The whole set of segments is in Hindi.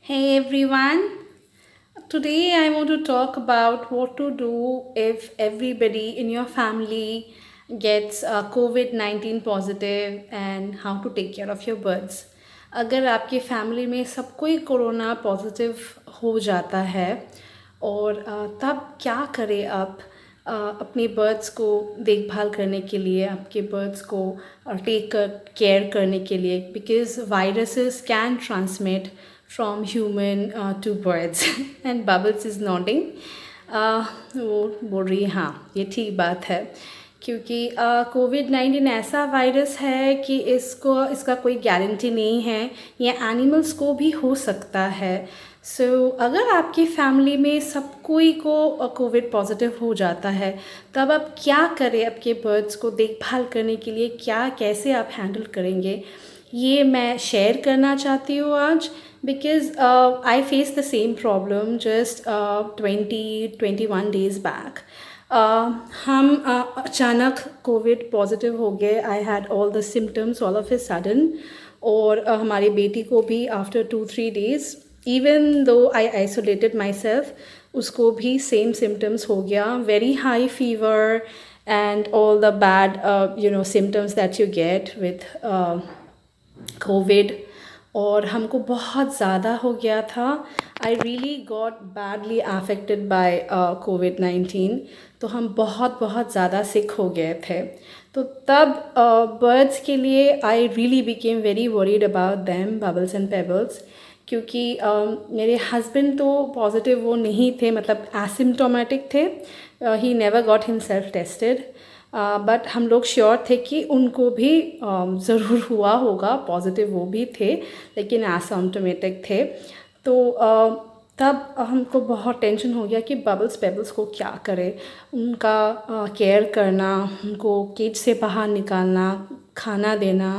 Hey everyone, today I want to talk about what to do if everybody in your family gets COVID-19 positive and how to take care of your birds. अगर आपके फैमिली में सब कोई कोरोना पॉजिटिव हो जाता है और तब क्या करें आप अपने बर्ड्स को देखभाल करने के लिए आपके बर्ड्स को टेक केयर करने के लिए because viruses can transmit from human to birds and Bubbles is nothing वो बोल रही हाँ ये ठीक बात है क्योंकि कोविड-19 ऐसा वायरस है कि इसका कोई गारंटी नहीं है ये एनिमल्स को भी हो सकता है अगर आपकी फैमिली में सब कोई को कोविड पॉजिटिव हो जाता है तब आप क्या करें आपके बर्ड्स को देखभाल करने के लिए क्या कैसे आप हैंडल करेंगे ये मैं शेयर करना चाहती हूँ आज because I face the same problem just 21 days back हम अचानक कोविड पॉजिटिव हो गए I had all the symptoms all of a sudden और हमारी बेटी को भी after 2-3 days even though I isolated my self उसको भी सेम सिम्टम्स हो गया very high fever and all the bad symptoms that you get with covid और हमको बहुत ज़्यादा हो गया था I really got badly affected by कोविड-19 तो हम बहुत बहुत ज़्यादा सिक हो गए थे तो तब बर्ड्स के लिए I really became very worried about them Bubbles and Pebbles क्योंकि मेरे हस्बैंड तो पॉजिटिव वो नहीं थे मतलब एसिम्टोमेटिक थे he never got himself tested but हम लोग श्योर थे कि उनको भी ज़रूर हुआ होगा पॉजिटिव वो भी थे लेकिन एसिम्टोमेटिक थे तो तब हमको बहुत टेंशन हो गया कि बबल्स पेबल्स को क्या करें उनका केयर करना उनको केज से बाहर निकालना खाना देना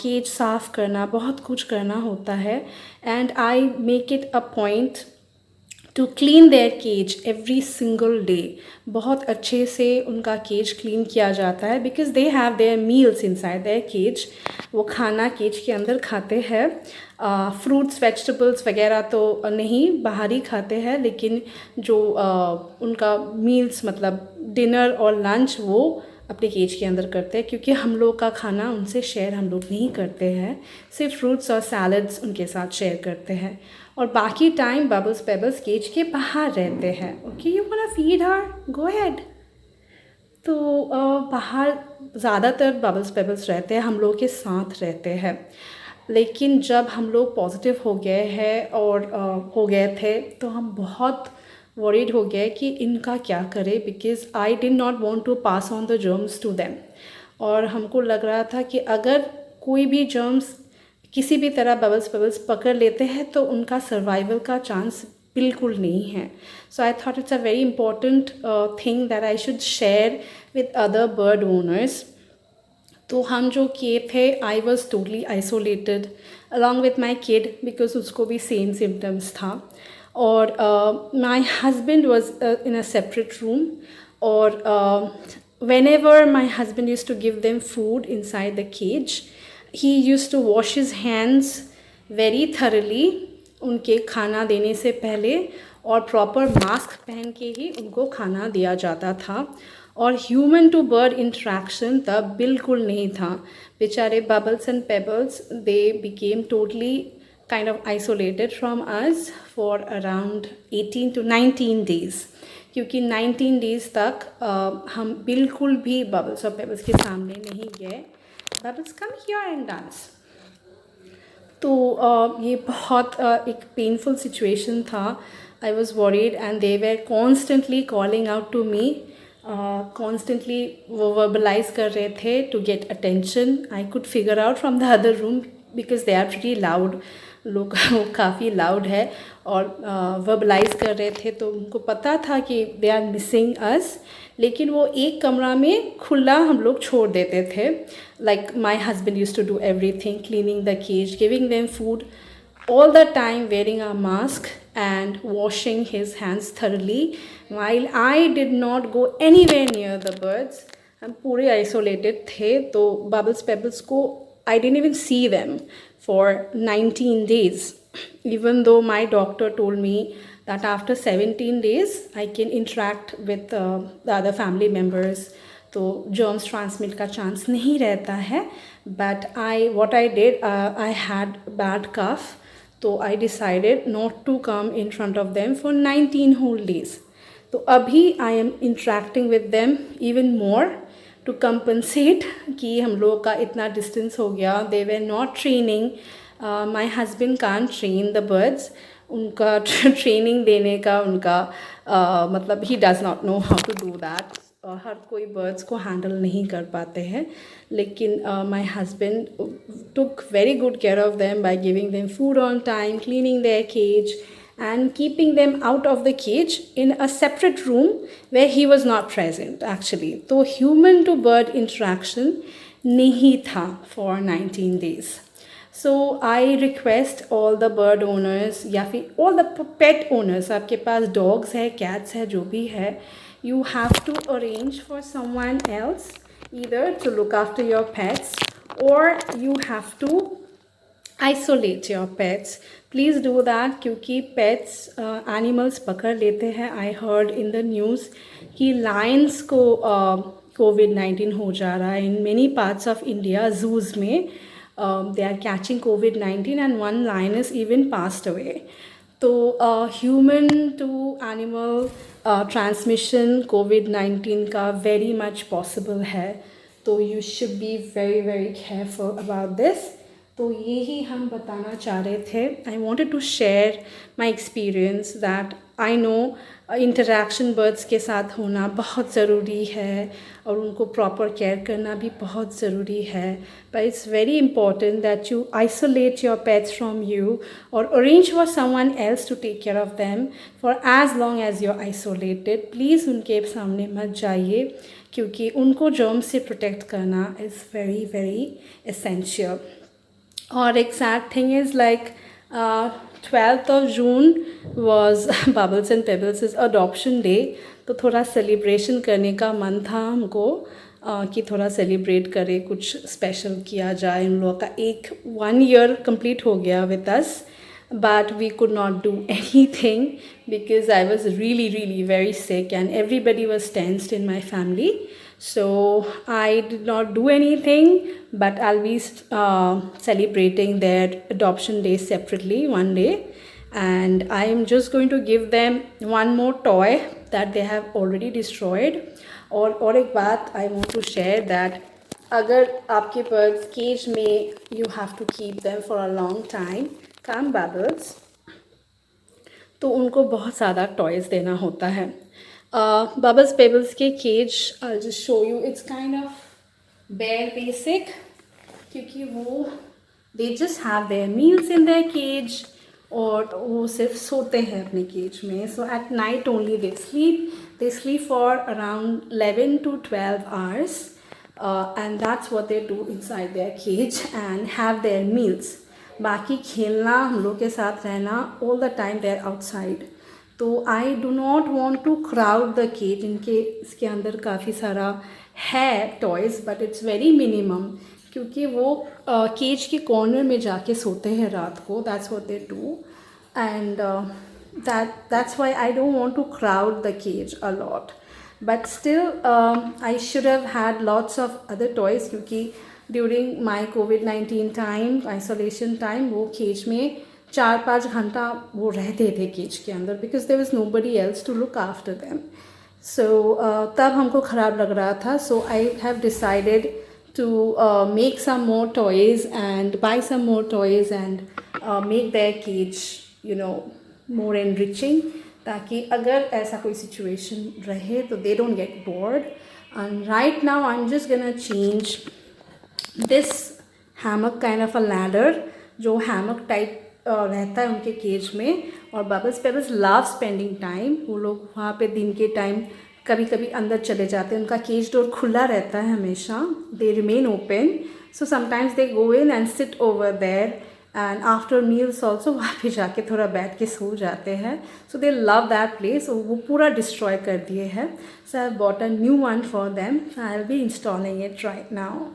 केज साफ़ करना बहुत कुछ करना होता है and I make it a point to clean their cage every single day बहुत अच्छे से उनका केज क्लीन किया जाता है because they have their meals inside their cage वो खाना केज के अंदर खाते हैं फ्रूट्स वेजिटेबल्स वगैरह तो नहीं बाहर ही खाते हैं लेकिन जो उनका मील्स मतलब डिनर और लंच वो अपने केज के अंदर करते हैं क्योंकि हम लोग का खाना उनसे शेयर हम लोग नहीं करते हैं सिर्फ फ्रूट्स और सैलड्स उनके साथ शेयर करते हैं और बाकी टाइम बबल्स पेबल्स केज के बाहर रहते हैं okay you want to feed her go ahead तो बाहर ज़्यादातर बबल्स पेबल्स रहते हैं हम लोग के साथ रहते हैं लेकिन जब हम लोग पॉजिटिव हो गए हैं और हो गए थे तो हम बहुत वरीड हो गए कि इनका क्या करें because I did not want to pass on the germs to them और हमको लग रहा था कि अगर कोई भी जर्म्स किसी भी तरह बबल्स पेबल्स पकड़ लेते हैं तो उनका सर्वाइवल का चांस बिल्कुल नहीं है so I thought it's a very important thing that I should share with other bird owners तो हम जो किए थे I was totally isolated along with my kid because उसको भी सेम सिम्टम्स था और my husband was in a separate room और whenever my husband used to give them food inside the cage he used to wash his hands very thoroughly उनके खाना देने से पहले और प्रॉपर मास्क पहन के ही उनको खाना दिया जाता था और ह्यूमन टू बर्ड इंट्रैक्शन तब बिल्कुल नहीं था बेचारे Bubbles and Pebbles they became totally kind of isolated from us for around 18 to 19 days क्योंकि 19 डेज़ तक हम बिल्कुल भी बबल्स और पेबल्स के सामने नहीं गए Bubbles come here and dance तो ये बहुत एक पेनफुल सिचुएशन था I was worried and they were constantly calling out to me constantly वो वर्बलाइज कर रहे थे to get attention I could figure out from the other room because they are pretty loud लोग काफ़ी लाउड है और वर्बलाइज कर रहे थे तो उनको पता था कि दे आर मिसिंग अस लेकिन वो एक कमरा में खुला हम लोग छोड़ देते थे like my husband use to do everything cleaning the cage giving them food all the time wearing a mask and washing his hands thoroughly while I did not go anywhere near the birds हम पूरे isolated थे तो bubbles pebbles को I didn't even see them for 19 days even though my doctor told me that after 17 days I can interact with the other family members, तो germs transmit का chance नहीं रहता है. But what I did, I had bad cough, तो I decided not to come in front of them for 19 whole days. तो अभी I am interacting with them even more to compensate कि हम लोग का इतना distance हो गया. They were not training. My husband can't train the birds. उनका ट्रेनिंग देने का उनका मतलब he does not know how to do that. हर कोई बर्ड्स को हैंडल नहीं कर पाते हैं, लेकिन my husband took very good care of them by giving them food on time, cleaning their cage and keeping them out of the cage in a separate room where he was not present actually. तो human to bird interaction नहीं था for 19 days. So I request all the bird owners या फिर all the pet owners, आपके पास dogs है, cats है, जो भी है, you have to arrange for someone else either to look after your pets or you have to isolate your pets. Please do that क्योंकि pets animals पकड़ लेते हैं. I heard in the news कि lions को COVID-19 हो जा रहा है in many parts of India. zoos में they are catching COVID-19 and one lioness even passed away. तो ह्यूमन टू एनिमल ट्रांसमिशन कोविड-19 का वेरी मच पॉसिबल है, तो you should be very very careful about this. तो यही हम बताना चाह रहे थे. I wanted to share my experience that I no interaction birds के साथ होना बहुत ज़रूरी है और उनको प्रॉपर केयर करना भी बहुत ज़रूरी है. But it's very important that you isolate your pets from you और arrange for someone else to take care of them for as long as you are isolated. Please उनके सामने मत जाइए क्योंकि उनको जर्म से प्रोटेक्ट करना इज़ वेरी वेरी एसेंशियल. और एक sad thing is like 12th of June was Bubbles and Pebbles' adoption day. तो थोड़ा सेलिब्रेशन करने का मन था हमको कि थोड़ा सेलिब्रेट करें, कुछ स्पेशल किया जाए. इन लोगों का 1 year कंप्लीट हो गया with us, but we could not do anything because I was really really very sick and everybody was tensed in my family. So I did not do anything, but I'll be celebrating their adoption day separately one day, and I am just going to give them one more toy that they have already destroyed. और एक बात I want to share that अगर आपके birds cage में you have to keep them for a long time, calm bubbles, तो उनको बहुत ज़्यादा टॉयज़ देना होता है. Bubbles Pebbles के cage, I'll just show you, it's kind of bare basic क्योंकि वो they just have their meals in their cage और वो सिर्फ सोते हैं अपने केज में. So at night only they sleep for around 11 to 12 hours and that's what they do inside their cage and have their meals. बाकी खेलना, हम लोग के साथ रहना, all the time they are outside. तो I do not want to crowd the cage. इसके अंदर काफ़ी सारा है toys but it's very minimum क्योंकि वो केज के कॉर्नर में जाके सोते हैं रात को. That's what they do and that's why I don't want to crowd the cage a lot. But still I should have had lots of other toys क्योंकि ड्यूरिंग माई कोविड-19 टाइम, आइसोलेशन टाइम, वो केज में 4-5 घंटा वो रहते थे केज के अंदर because there was nobody else to look after them. So तब हमको ख़राब लग रहा था. So I have decided to make some more toys and buy some more toys and make their cage you know more enriching, ताकि अगर ऐसा कोई सिचुएशन रहे तो they don't get bored. And right now I am just gonna change this hammock kind of a ladder, जो हैमक टाइप रहता है उनके केज में. और Bubbles Pebbles love spending time. वो लोग वहाँ पे दिन के टाइम कभी कभी अंदर चले जाते हैं. उनका केज डोर खुला रहता है हमेशा. They remain open. So sometimes they go in and sit over there and after meals also वहाँ पे जाके थोड़ा बैठ के सो जाते हैं. So they love that place. वो पूरा डिस्ट्रॉय कर दिए हैं. So I bought a new one for them. I will be installing it right now.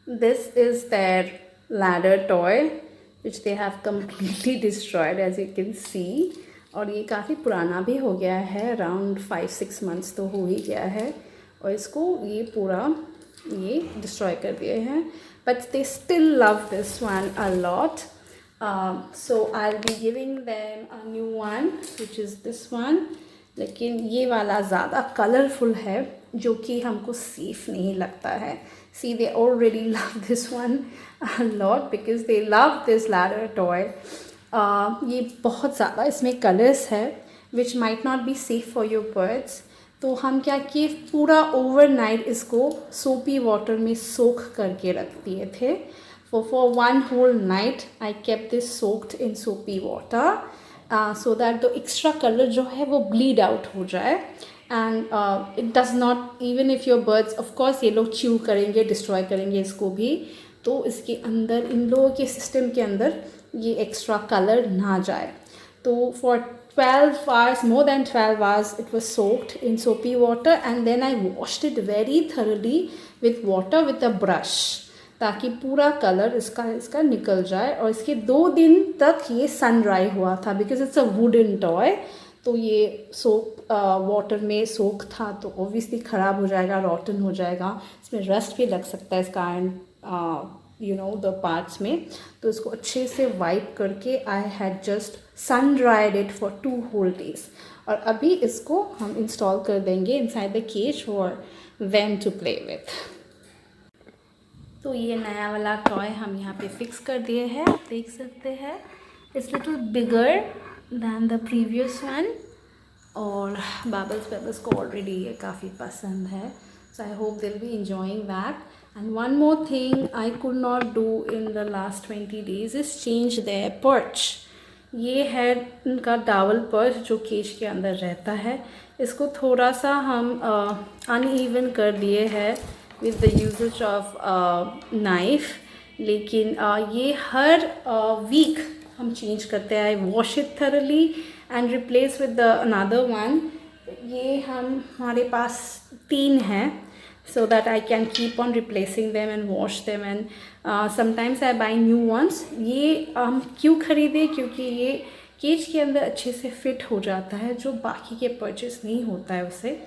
This is their ladder toy. which they have completely destroyed, as you can see. और ये काफ़ी पुराना भी हो गया है, अराउंड 5-6 मंथ्स तो हो ही गया है, और इसको ये पूरा ये डिस्ट्रॉय कर दिए हैं. But they still love this one a lot. So I'll be giving them a new one, which is this one. लेकिन ये वाला ज़्यादा कलरफुल है, जो कि हमको सेफ़ नहीं लगता है. See, they already love this one a lot because they love this ladder toy. ये बहुत ज़्यादा इसमें कलर्स है which might not be safe for your birds. तो हम क्या किए, पूरा ओवरनाइट इसको सोपी वाटर में सोख करके रख दिए थे. For one whole night I kept this soaked in soapy water, so that the extra color जो है वो bleed out हो जाए. And it does not, even if your birds, of course ये लोग chew करेंगे, destroy करेंगे इसको भी, तो इसके अंदर, इन लोगों के सिस्टम के अंदर ये एक्स्ट्रा कलर ना जाए. तो for 12 hours, more than 12 hours, it was soaked in soapy water, and then I washed it very thoroughly with water with a brush, ताकि पूरा कलर इसका निकल जाए. और इसके 2 दिन तक ये सन ड्राई हुआ था, because it's a wooden toy. तो ये सोप वाटर में सोख था, तो ऑब्वियसली ख़राब हो जाएगा, रॉटन हो जाएगा, इसमें रस्ट भी लग सकता है इसका आयरन, द पार्ट्स में. तो इसको अच्छे से वाइप करके I had just sun dried it for 2 whole days. और अभी इसको हम इंस्टॉल कर देंगे inside the cage for them to play with. तो ये नया वाला टॉय हम यहाँ पे फिक्स कर दिए हैं, आप देख सकते हैं. It's little bigger than the previous one, और बबल्स को ऑलरेडी ये काफ़ी पसंद है. So I hope they will be enjoying that. And one more thing I could not do in the last 20 days is change their perch. ये है इनका डावल पर्च जो केज के अंदर रहता है. इसको थोड़ा सा हम अनइवन कर दिए हैं with the usage of knife, लेकिन ये हर वीक हम चेंज करते हैं. I wash it thoroughly and replace with the another one. ये हमारे पास 3 हैं, so that I can keep on replacing them and wash them, and sometimes I buy new ones. ये हम क्यों ख़रीदे, क्योंकि ये केज के अंदर अच्छे से फिट हो जाता है, जो बाकी के परचेस नहीं होता है उससे.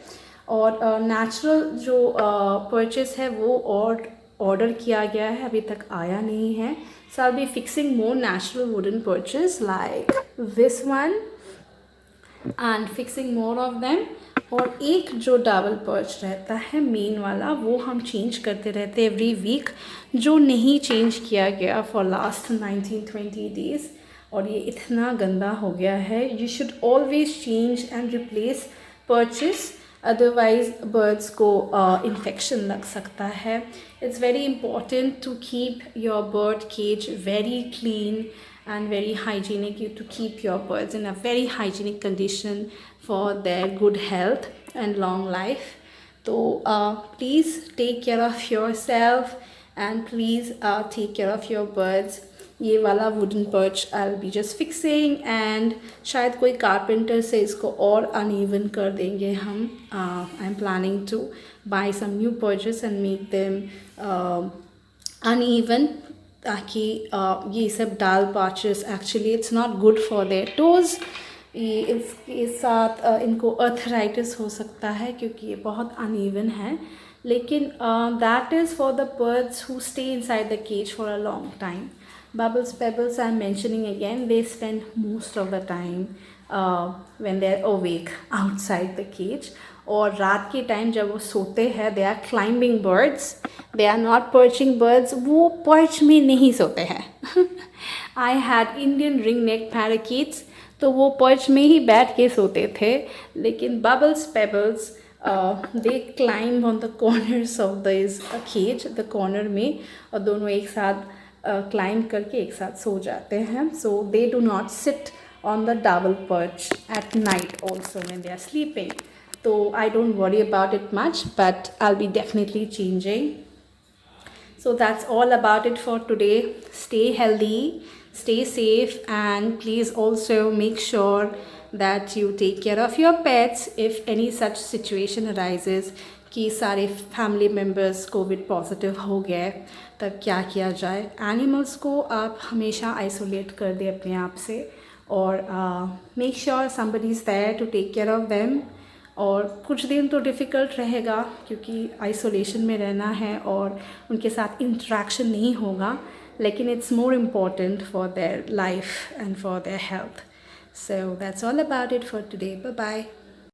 और नेचुरल जो परचेस है वो ऑर्डर किया गया है, अभी तक आया नहीं है. So I will be fixing more natural wooden perches like this one and fixing more of them. और एक जो डबल पर्च रहता है मेन वाला, वो हम चेंज करते रहते हैं एवरी वीक, जो नहीं चेंज किया गया फॉर लास्ट 19-20 days. और ये इतना गंदा हो गया है. You should always change and replace perches, otherwise birds को इन्फेक्शन लग सकता है. It's very important to keep your bird cage very clean and very hygienic, to keep your birds in a very hygienic condition for their good health and long life. So please take care of yourself, and please take care of your birds. ये वाला wooden perch I'll be just fixing, and शायद कोई कारपेंटर से इसको और अनइवन कर देंगे हम. I'm planning to buy some new perches and make them uneven, ताकि ये सब डाल perches actually it's not good for their toes. इसके साथ इनको अर्थराइटिस हो सकता है, क्योंकि ये बहुत अनइवन है. लेकिन that is for the birds who stay inside the cage for a long time. Bubbles Pebbles, I'm mentioning again, they spend most of the time when they're awake outside the cage. और रात के टाइम जब वो सोते हैं, they are climbing birds, they are not perching birds. वो पर्च में नहीं सोते हैं. I had Indian ringneck parakeets, तो वो पर्च में ही बैठ के सोते थे. लेकिन Bubbles Pebbles, they climb on the corners of this cage, the corner में, और दोनों एक साथ क्लाइंब करके एक साथ सो जाते हैं. So they do not sit on the double perch at night also when they are sleeping. तो I don't worry about it much, but I will be definitely changing. So that's all about it for today. Stay healthy, stay safe, and please also make sure that you take care of your pets if any such situation arises. कि सारे फैमिली मेम्बर्स कोविड पॉजिटिव हो गए, तब क्या किया जाए। एनिमल्स को आप हमेशा आइसोलेट कर दें अपने आप से, और make sure somebody is there to take care of them. और कुछ दिन तो डिफ़िकल्ट रहेगा क्योंकि आइसोलेशन में रहना है और उनके साथ इंटरेक्शन नहीं होगा, लेकिन it's more important for their life and for their health. So that's all about it for today. Bye bye.